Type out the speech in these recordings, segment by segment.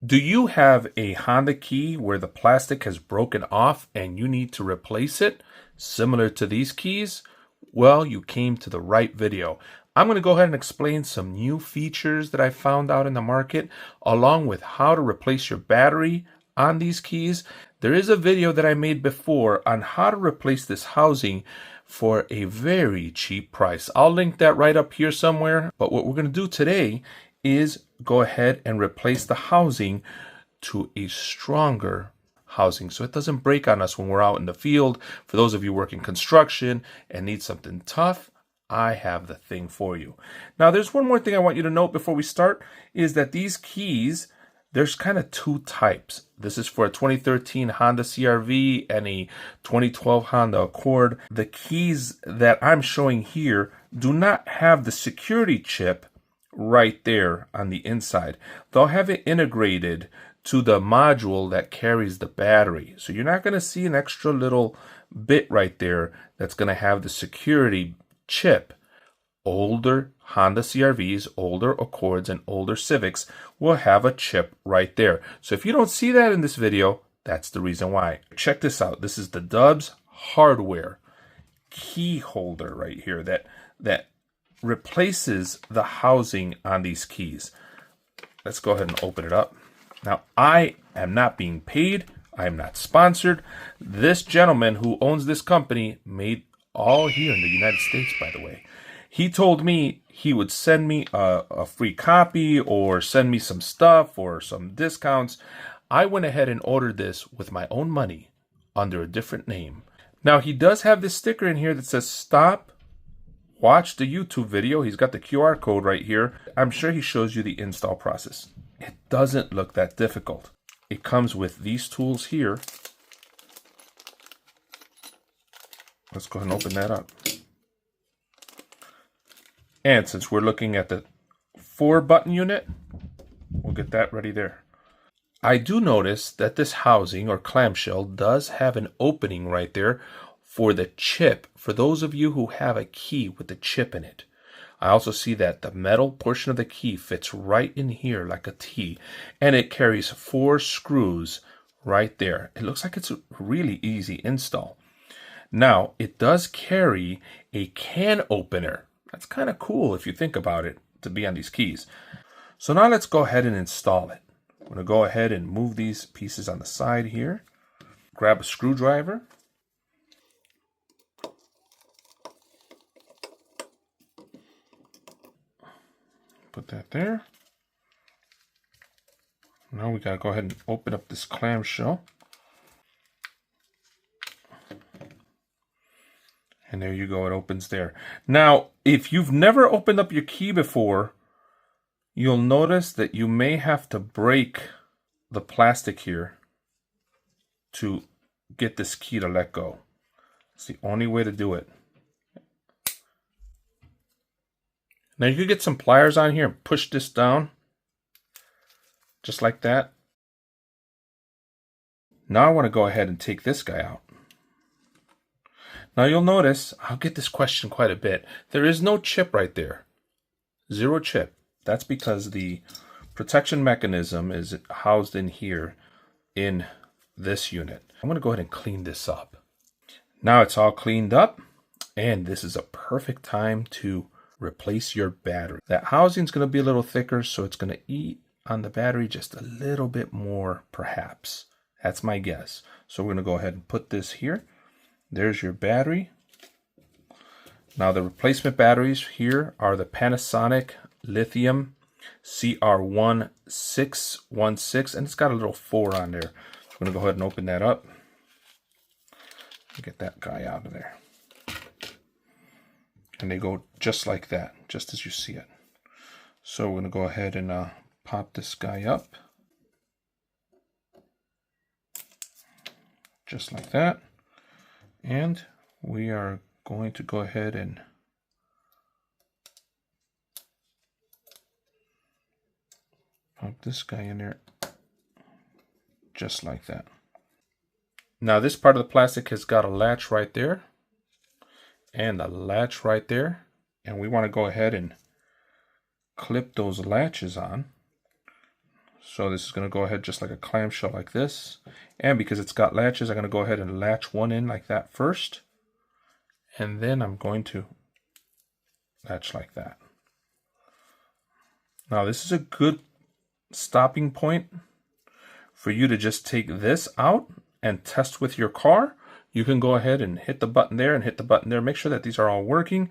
Do you have a Honda key where the plastic has broken off and you need to replace it, similar to these keys? Well, you came to the right video. I'm going to go ahead and explain some new features that I found out in the market, along with how to replace your battery on these keys. There is a video that I made before on how to replace this housing for a very cheap price. I'll link that right up here somewhere. But what we're going to do today is go ahead and replace the housing to a stronger housing so it doesn't break on us when we're out in the field. For those of you working construction and need something tough, I have the thing for you. Now, there's one more thing I want you to note before we start, is that these keys, there's kind of two types. This is for a 2013 Honda CR-V and a 2012 Honda Accord. The keys that I'm showing here do not have the security chip right there on the inside. They'll have it integrated to the module that carries the battery. So you're not going to see an extra little bit right there that's going to have the security chip. Older Honda CR-Vs, older Accords, and older Civics will have a chip right there. So if you don't see that in this video, that's the reason why. Check this out. This is the Dubs hardware key holder right here that replaces the housing on these keys. Let's go ahead and open it up. Now, I am not being paid. I am not sponsored. This gentleman who owns this company made all here in the United States, by the way. He told me he would send me a free copy or send me some stuff or some discounts. I went ahead and ordered this with my own money under a different name. Now, he does have this sticker in here that says stop, watch the YouTube video. He's got the QR code right here. I'm sure he shows you the install process. It doesn't look that difficult. It comes with these tools here. Let's go ahead and open that up. And since we're looking at the 4-button unit, we'll get that ready there. I do notice that this housing or clamshell does have an opening right there for the chip, for those of you who have a key with the chip in it. I also see that the metal portion of the key fits right in here like a T, and it carries 4 screws right there. It looks like it's a really easy install. Now, it does carry a can opener. That's kind of cool if you think about it, to be on these keys. So now let's go ahead and install it. I'm going to go ahead and move these pieces on the side here. Grab a screwdriver. Put that there. Now we got to go ahead and open up this clamshell. And there you go, it opens there. Now, if you've never opened up your key before, you'll notice that you may have to break the plastic here to get this key to let go. It's the only way to do it. Now you could get some pliers on here and push this down, just like that. Now I want to go ahead and take this guy out. Now you'll notice, I'll get this question quite a bit. There is no chip right there. 0 chip. That's because the protection mechanism is housed in here in this unit. I'm going to go ahead and clean this up. Now it's all cleaned up, and this is a perfect time to replace your battery. That housing is going to be a little thicker, so it's going to eat on the battery just a little bit more, perhaps. That's my guess. So we're going to go ahead and put this here. There's your battery. Now the replacement batteries here are the Panasonic Lithium CR1616, and it's got a little 4 on there. So I'm going to go ahead and open that up. Get that guy out of there. And they go just like that, just as you see it. So we're going to go ahead and pop this guy up. Just like that. And we are going to go ahead and pop this guy in there just like that. Now this part of the plastic has got a latch right there and a latch right there, and we want to go ahead and clip those latches on. So this is going to go ahead just like a clamshell like this. And because it's got latches, I'm going to go ahead and latch one in like that first. And then I'm going to latch like that. Now this is a good stopping point for you to just take this out and test with your car. You can go ahead and hit the button there and hit the button there. Make sure that these are all working.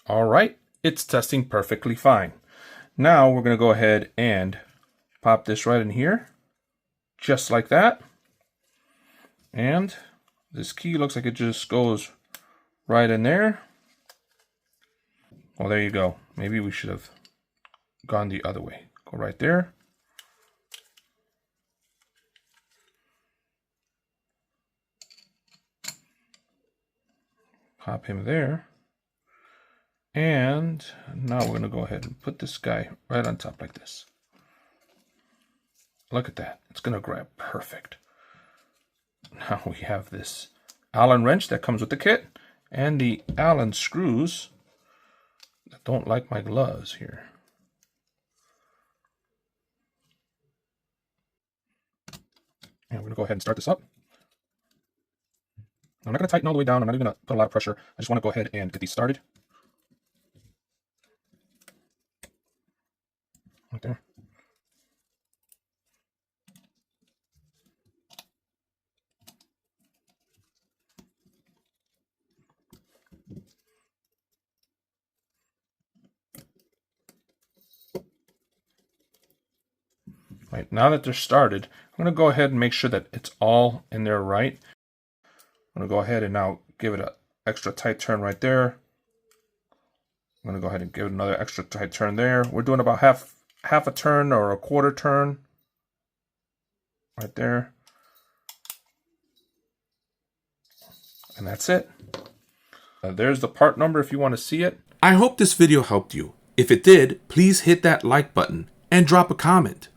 All right, it's testing perfectly fine. Now we're going to go ahead and pop this right in here, just like that. And this key looks like it just goes right in there. Well, there you go. Maybe we should have gone the other way. Go right there. Pop him there. And now we're going to go ahead and put this guy right on top like this. Look at that. It's going to grab perfect. Now we have this Allen wrench that comes with the kit and the Allen screws that don't like my gloves here. And we're going to go ahead and start this up. I'm not going to tighten all the way down. I'm not even going to put a lot of pressure. I just want to go ahead and get these started. Right there. Right, now that they're started, I'm going to go ahead and make sure that it's all in there right. I'm going to go ahead and now give it an extra tight turn right there. I'm going to go ahead and give it another extra tight turn there. We're doing about half a turn or a quarter turn right there. And that's it. There's the part number if you want to see it. I hope this video helped you. If it did, please hit that like button and drop a comment.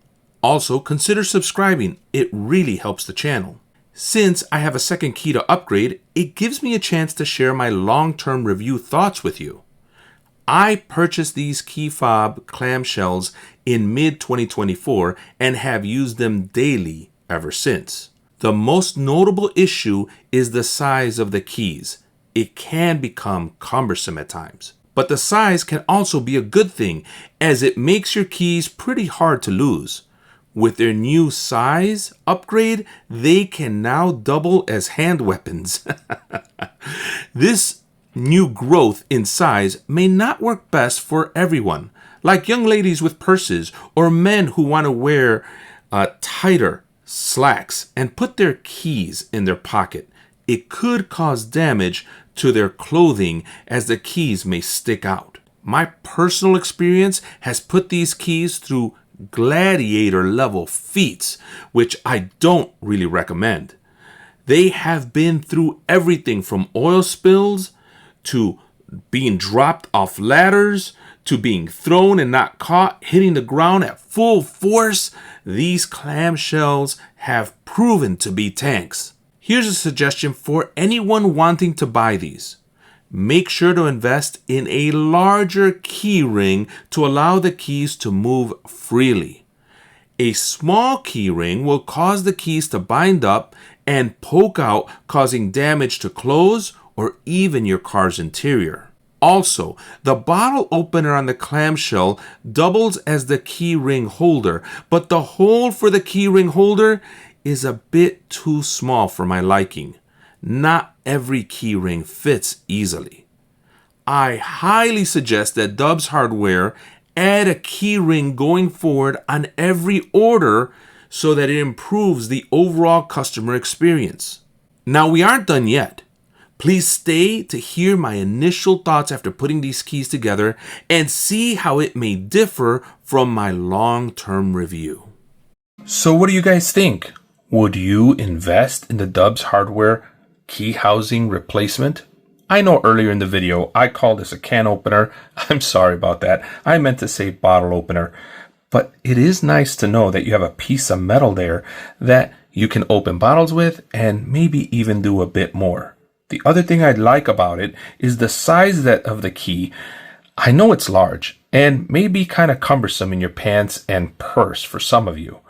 Also, consider subscribing. It really helps the channel. Since I have a second key to upgrade, it gives me a chance to share my long-term review thoughts with you. I purchased these key fob clamshells in mid-2024 and have used them daily ever since. The most notable issue is the size of the keys. It can become cumbersome at times. But the size can also be a good thing, as it makes your keys pretty hard to lose. With their new size upgrade, they can now double as hand weapons. This new growth in size may not work best for everyone, like young ladies with purses or men who want to wear tighter slacks and put their keys in their pocket. It could cause damage to their clothing as the keys may stick out. My personal experience has put these keys through gladiator level feats, which I don't really recommend. They have been through everything from oil spills to being dropped off ladders to being thrown and not caught, hitting the ground at full force. These clamshells have proven to be tanks. Here's a suggestion for anyone wanting to buy these. Make sure to invest in a larger key ring to allow the keys to move freely. A small key ring will cause the keys to bind up and poke out, causing damage to clothes or even your car's interior. Also, the bottle opener on the clamshell doubles as the key ring holder, but the hole for the key ring holder is a bit too small for my liking. Not every key ring fits easily. I highly suggest that Dubs Hardware add a key ring going forward on every order so that it improves the overall customer experience. Now, we aren't done yet. Please stay to hear my initial thoughts after putting these keys together and see how it may differ from my long-term review. So what do you guys think? Would you invest in the Dubs Hardware key housing replacement? I know earlier in the video I called this a can opener. I'm sorry about that. I meant to say bottle opener. But it is nice to know that you have a piece of metal there that you can open bottles with and maybe even do a bit more. The other thing I like about it is the size of the key. I know it's large and may be kind of cumbersome in your pants and purse for some of you,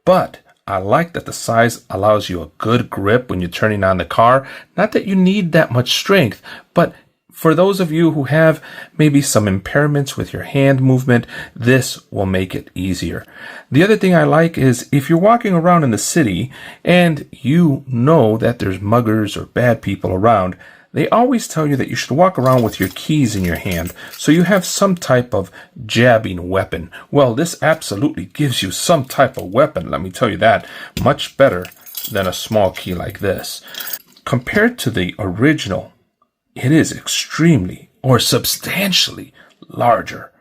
but I like that the size allows you a good grip when you're turning on the car. Not that you need that much strength, but for those of you who have maybe some impairments with your hand movement, this will make it easier. The other thing I like is if you're walking around in the city and you know that there's muggers or bad people around, they always tell you that you should walk around with your keys in your hand so you have some type of jabbing weapon. Well, this absolutely gives you some type of weapon, let me tell you that. Much better than a small key like this. Compared to the original, it is extremely or substantially larger.